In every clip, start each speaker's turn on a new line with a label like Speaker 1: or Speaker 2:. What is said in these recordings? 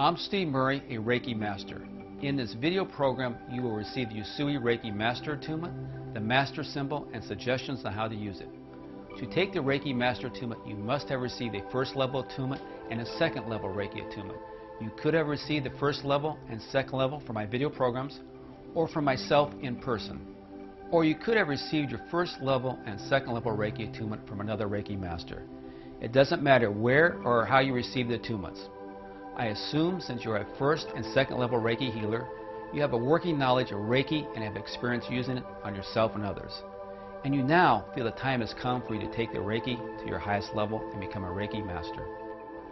Speaker 1: I'm Steve Murray, a Reiki Master. In this video program, you will receive the Usui Reiki Master Attunement, the Master Symbol, and suggestions on how to use it. To take the Reiki Master Attunement, you must have received a first level attunement and a second level Reiki attunement. You could have received the first level and second level from my video programs, or from myself in person. Or you could have received your first level and second level Reiki attunement from another Reiki Master. It doesn't matter where or how you receive the attunements. I assume since you're a first and second level Reiki healer, you have a working knowledge of Reiki and have experience using it on yourself and others. And you now feel the time has come for you to take the Reiki to your highest level and become a Reiki Master.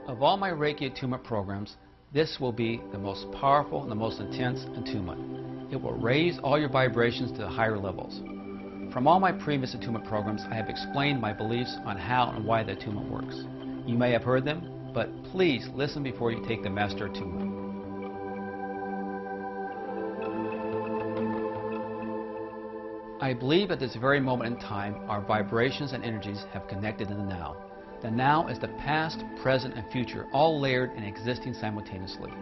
Speaker 1: Of all my Reiki attunement programs, this will be the most powerful and the most intense attunement. It will raise all your vibrations to the higher levels. From all my previous attunement programs, I have explained my beliefs on how and why the attunement works. You may have heard them, but please listen before you take the Master Attunement. I believe at this very moment in time, our vibrations and energies have connected in the now. The now is the past, present, and future, all layered and existing simultaneously.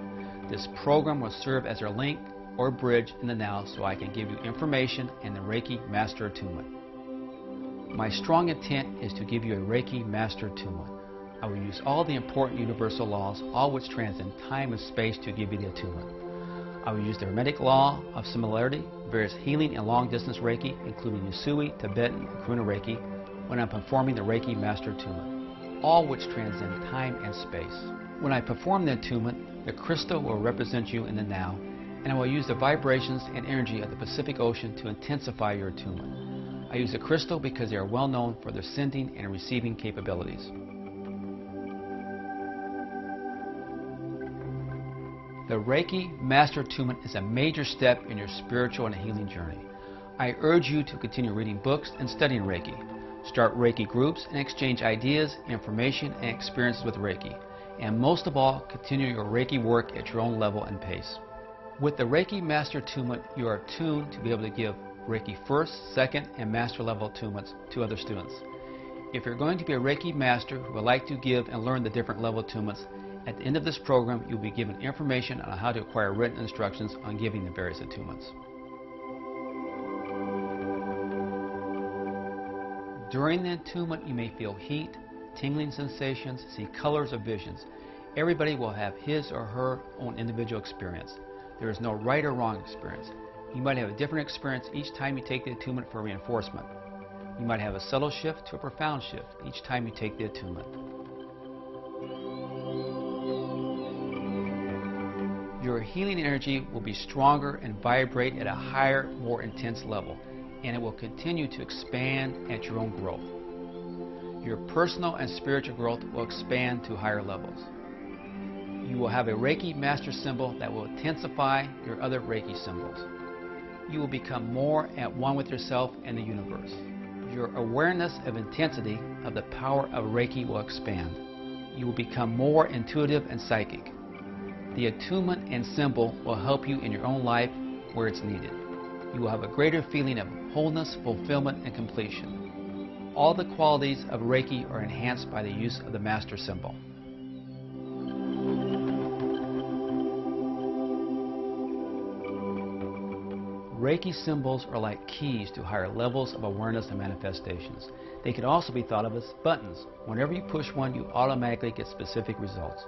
Speaker 1: This program will serve as your link or bridge in the now so I can give you information and the Reiki Master Attunement. My strong intent is to give you a Reiki Master Attunement. I will use all the important universal laws, all which transcend time and space, to give you the attunement. I will use the Hermetic law of similarity, various healing and long-distance Reiki, including Usui, Tibetan, and Karuna Reiki, when I'm performing the Reiki Master Attunement, all which transcend time and space. When I perform the attunement, the crystal will represent you in the now, and I will use the vibrations and energy of the Pacific Ocean to intensify your attunement. I use the crystal because they are well known for their sending and receiving capabilities. The Reiki Master Attunement is a major step in your spiritual and healing journey. I urge you to continue reading books and studying Reiki. Start Reiki groups and exchange ideas, information, and experiences with Reiki. And most of all, continue your Reiki work at your own level and pace. With the Reiki Master Attunement, you are tuned to be able to give Reiki first, second, and master level attunements to other students. If you're going to be a Reiki Master who would like to give and learn the different level attunements, at the end of this program, you'll be given information on how to acquire written instructions on giving the various attunements. During the attunement, you may feel heat, tingling sensations, see colors or visions. Everybody will have his or her own individual experience. There is no right or wrong experience. You might have a different experience each time you take the attunement for reinforcement. You might have a subtle shift to a profound shift each time you take the attunement. Your healing energy will be stronger and vibrate at a higher, more intense level, and it will continue to expand at your own growth. Your personal and spiritual growth will expand to higher levels. You will have a Reiki Master Symbol that will intensify your other Reiki symbols. You will become more at one with yourself and the universe. Your awareness of intensity of the power of Reiki will expand. You will become more intuitive and psychic. The attunement and symbol will help you in your own life where it's needed. You will have a greater feeling of wholeness, fulfillment, and completion. All the qualities of Reiki are enhanced by the use of the Master Symbol. Reiki symbols are like keys to higher levels of awareness and manifestations. They can also be thought of as buttons. Whenever you push one, you automatically get specific results.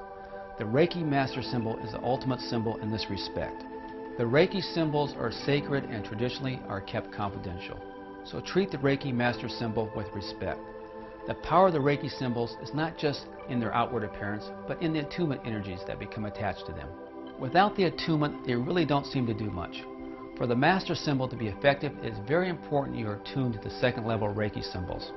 Speaker 1: The Reiki Master Symbol is the ultimate symbol in this respect. The Reiki symbols are sacred and traditionally are kept confidential. So treat the Reiki Master Symbol with respect. The power of the Reiki symbols is not just in their outward appearance, but in the attunement energies that become attached to them. Without the attunement, they really don't seem to do much. For the Master Symbol to be effective, it is very important you are tuned to the second level Reiki symbols.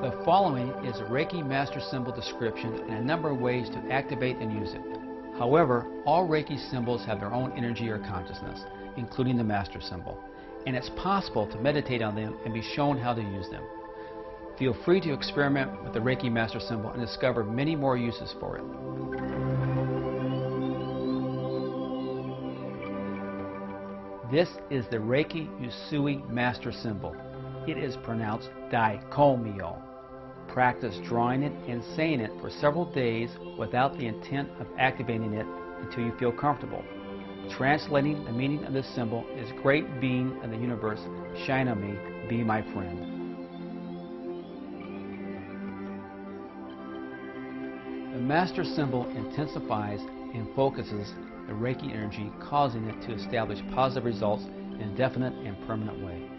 Speaker 1: The following is a Reiki Master Symbol description and a number of ways to activate and use it. However, all Reiki symbols have their own energy or consciousness, including the Master Symbol, and it's possible to meditate on them and be shown how to use them. Feel free to experiment with the Reiki Master Symbol and discover many more uses for it. This is the Reiki Usui Master Symbol. It is pronounced Daikomyo. practice drawing it and saying it for several days without the intent of activating it until you feel comfortable. Translating the meaning of this symbol is great being of the universe, shine on me, be my friend. The master symbol intensifies and focuses the Reiki energy, causing it to establish positive results in a definite and permanent way.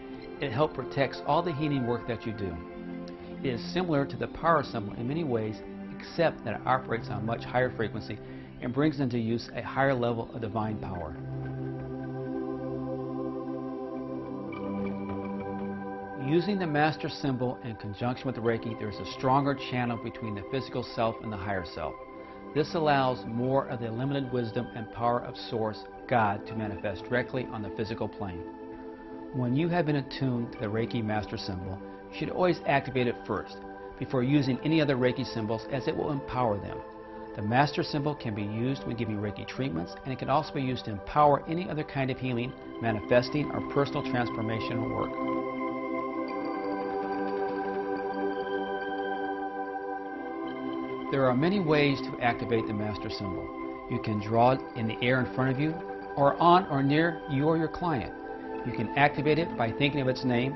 Speaker 1: It helps protect all the healing work that you do. It is similar to the power symbol in many ways, except that it operates on a much higher frequency and brings into use a higher level of divine power. Using the master symbol in conjunction with the Reiki, there is a stronger channel between the physical self and the higher self. This allows more of the limited wisdom and power of Source, God, to manifest directly on the physical plane. When you have been attuned to the Reiki master symbol, you should always activate it first, before using any other Reiki symbols, as it will empower them. The master symbol can be used when giving Reiki treatments, and it can also be used to empower any other kind of healing, manifesting, or personal transformational work. There are many ways to activate the master symbol. You can draw it in the air in front of you, or on or near you or your client. You can activate it by thinking of its name,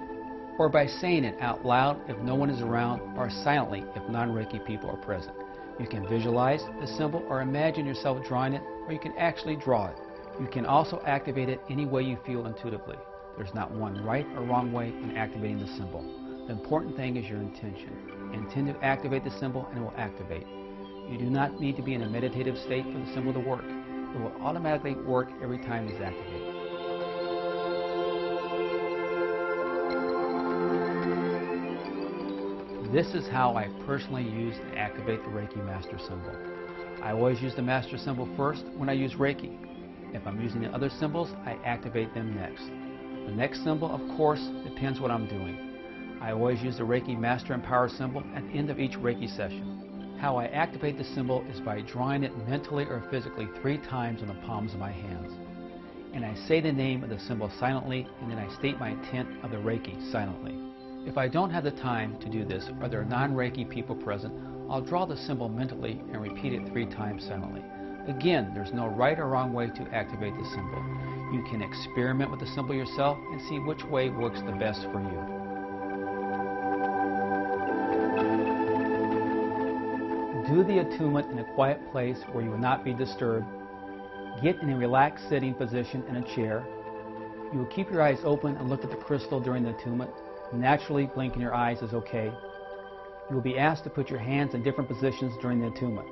Speaker 1: or by saying it out loud if no one is around, or silently if non-Reiki people are present. You can visualize the symbol or imagine yourself drawing it, or you can actually draw it. You can also activate it any way you feel intuitively. There's not one right or wrong way in activating the symbol. The important thing is your intention. Intend to activate the symbol and it will activate. You do not need to be in a meditative state for the symbol to work. It will automatically work every time it is activated. This is how I personally use and activate the Reiki master symbol. I always use the master symbol first when I use Reiki. If I'm using the other symbols, I activate them next. The next symbol, of course, depends what I'm doing. I always use the Reiki master and power symbol at the end of each Reiki session. How I activate the symbol is by drawing it mentally or physically 3 times on the palms of my hands. And I say the name of the symbol silently, and then I state my intent of the Reiki silently. If I don't have the time to do this, or there are non-Reiki people present, I'll draw the symbol mentally and repeat it 3 times silently. Again, there's no right or wrong way to activate the symbol. You can experiment with the symbol yourself and see which way works the best for you. Do the attunement in a quiet place where you will not be disturbed. Get in a relaxed sitting position in a chair. You will keep your eyes open and look at the crystal during the attunement. Naturally, blinking your eyes is okay. You will be asked to put your hands in different positions during the attunement.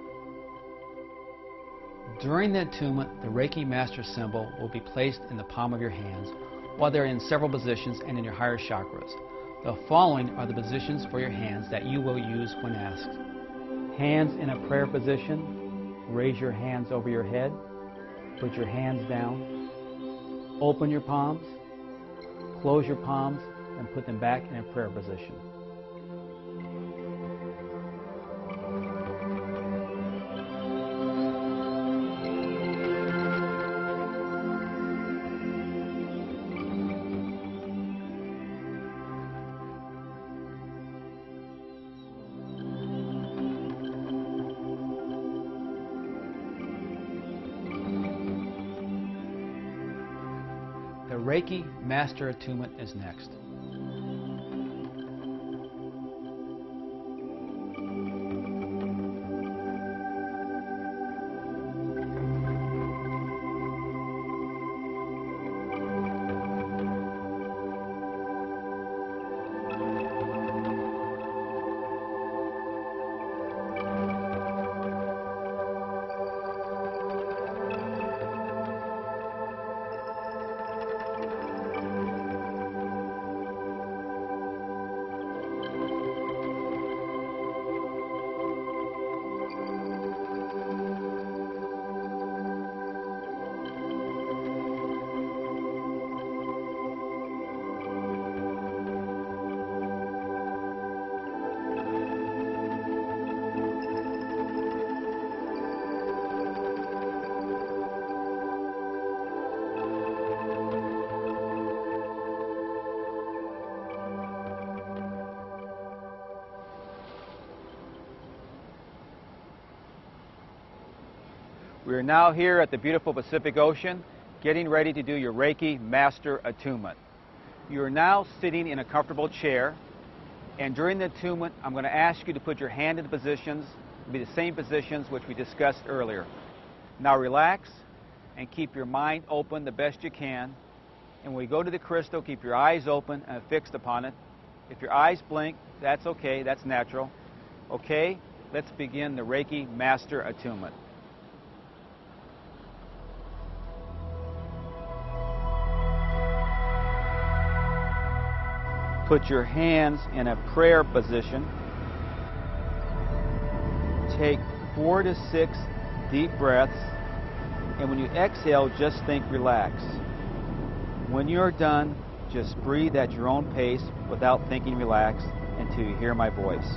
Speaker 1: During the attunement, the Reiki master symbol will be placed in the palm of your hands, while they're in several positions and in your higher chakras. The following are the positions for your hands that you will use when asked. Hands in a prayer position. Raise your hands over your head. Put your hands down. Open your palms. Close your palms and put them back in a prayer position. The Reiki Master Attunement is next. We are now here at the beautiful Pacific Ocean, getting ready to do your Reiki Master Attunement. You are now sitting in a comfortable chair, and during the attunement, I'm going to ask you to put your hand into positions, be the same positions which we discussed earlier. Now relax and keep your mind open the best you can. And when we go to the crystal, keep your eyes open and fixed upon it. If your eyes blink, that's okay, that's natural. Okay, let's begin the Reiki Master Attunement. Put your hands in a prayer position. Take 4 to 6 deep breaths. And when you exhale, just think relax. When you're done, just breathe at your own pace without thinking relax until you hear my voice.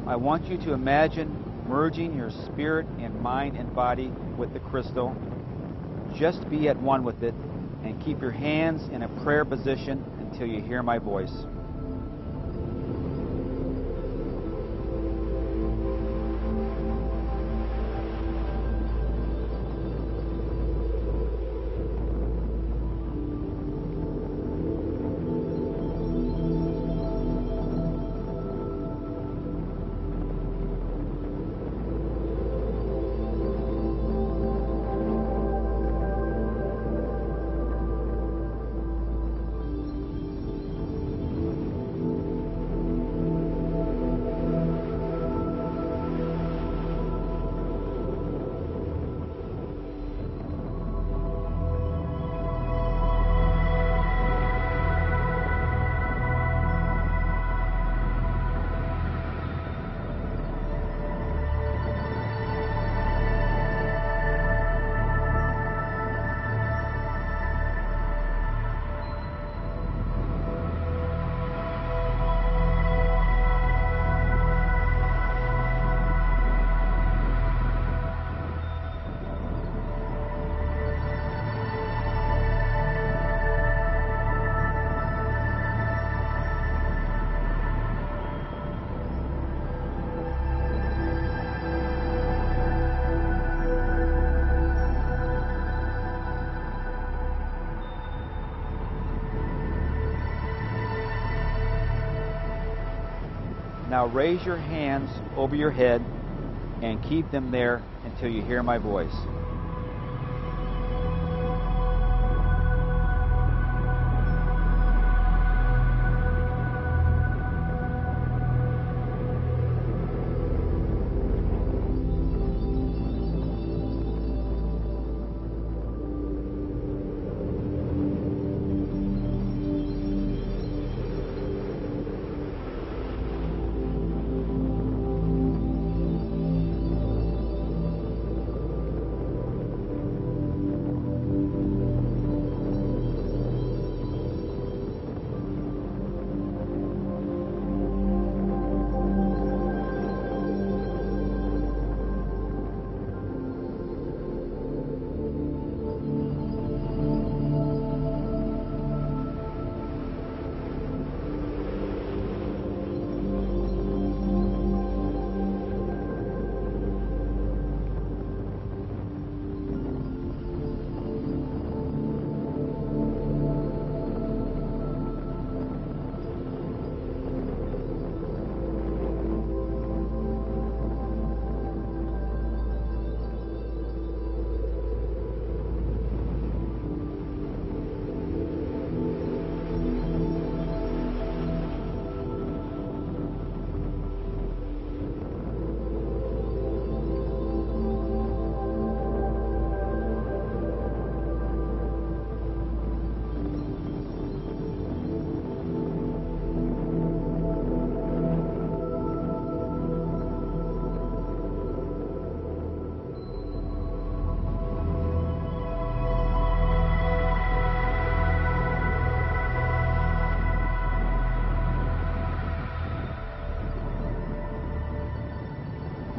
Speaker 1: I want you to imagine merging your spirit and mind and body with the crystal. Just be at one with it and keep your hands in a prayer position until you hear my voice. Now raise your hands over your head and keep them there until you hear my voice.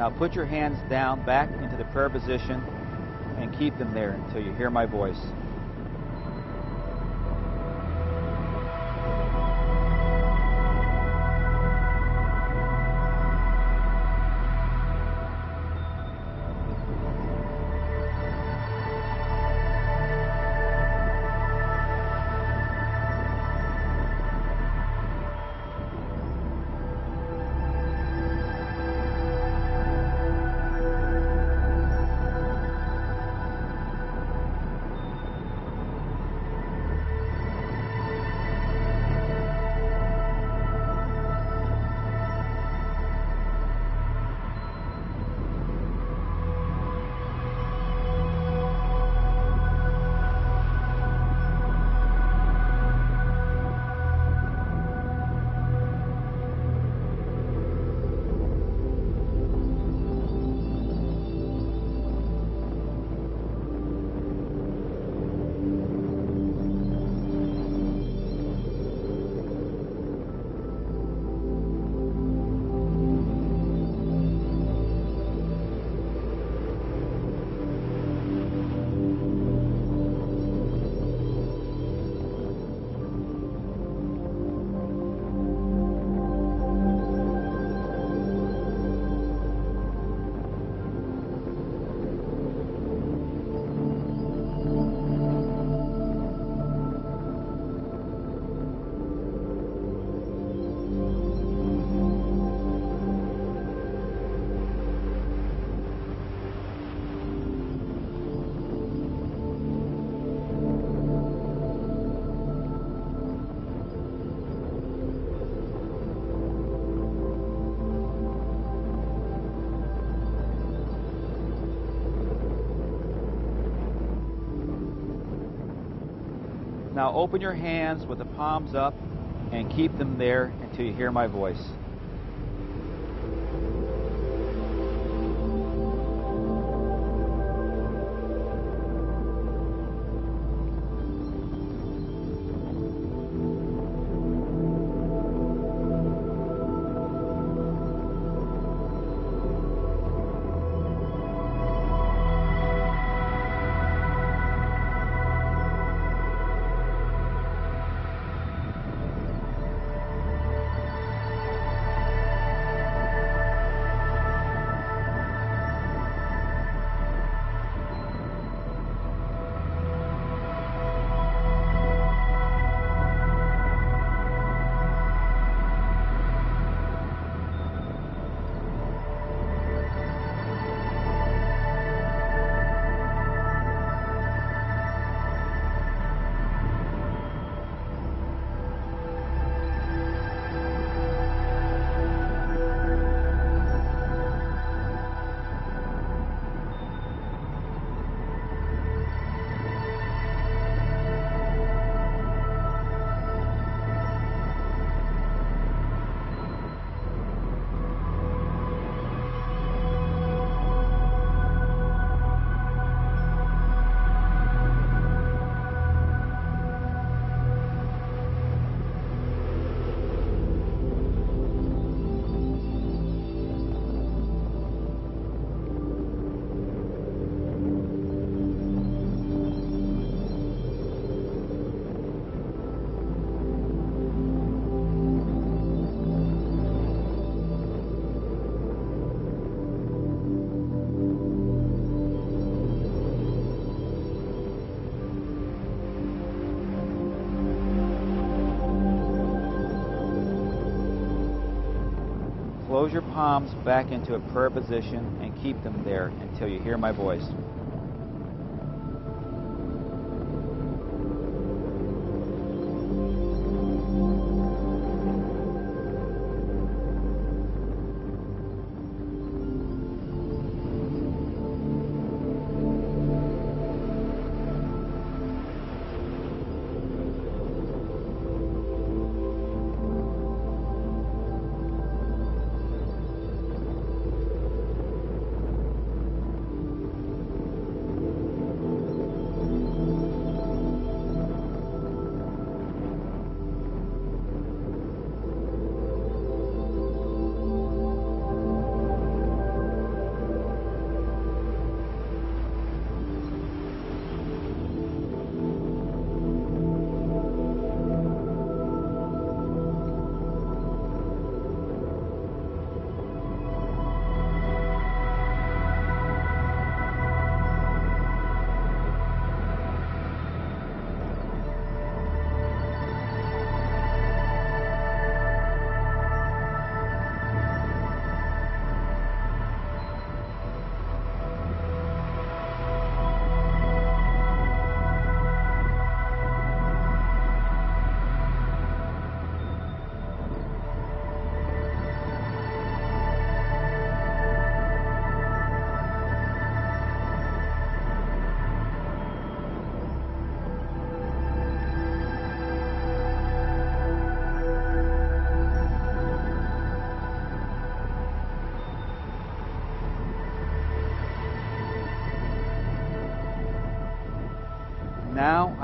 Speaker 2: Now put your hands down back into the prayer position and keep them there until you hear my voice. Now open your hands with the palms up and keep them there until you hear my voice. Close your palms back into a prayer position and keep them there until you hear my voice.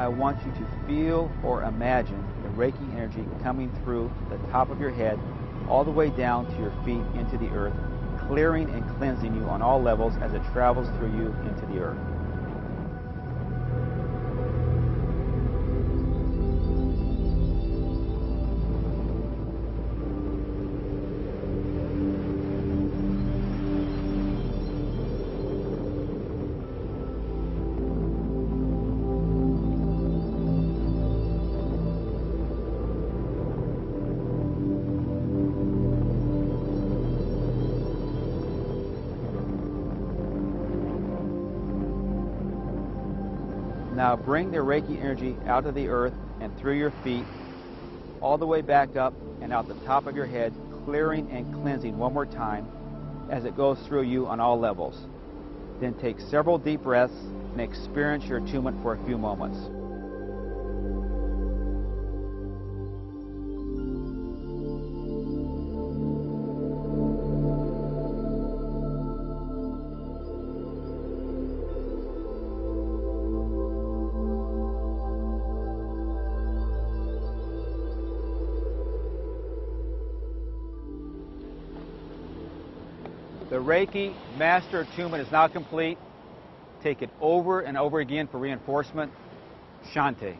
Speaker 2: I want you to feel or imagine the Reiki energy coming through the top of your head all the way down to your feet into the earth, clearing and cleansing you on all levels as it travels through you into the earth. Now bring the Reiki energy out of the earth and through your feet, all the way back up and out the top of your head, clearing and cleansing one more time as it goes through you on all levels. Then take several deep breaths and experience your attunement for a few moments. The Reiki Master Attunement is now complete. Take it over and over again for reinforcement. Shante.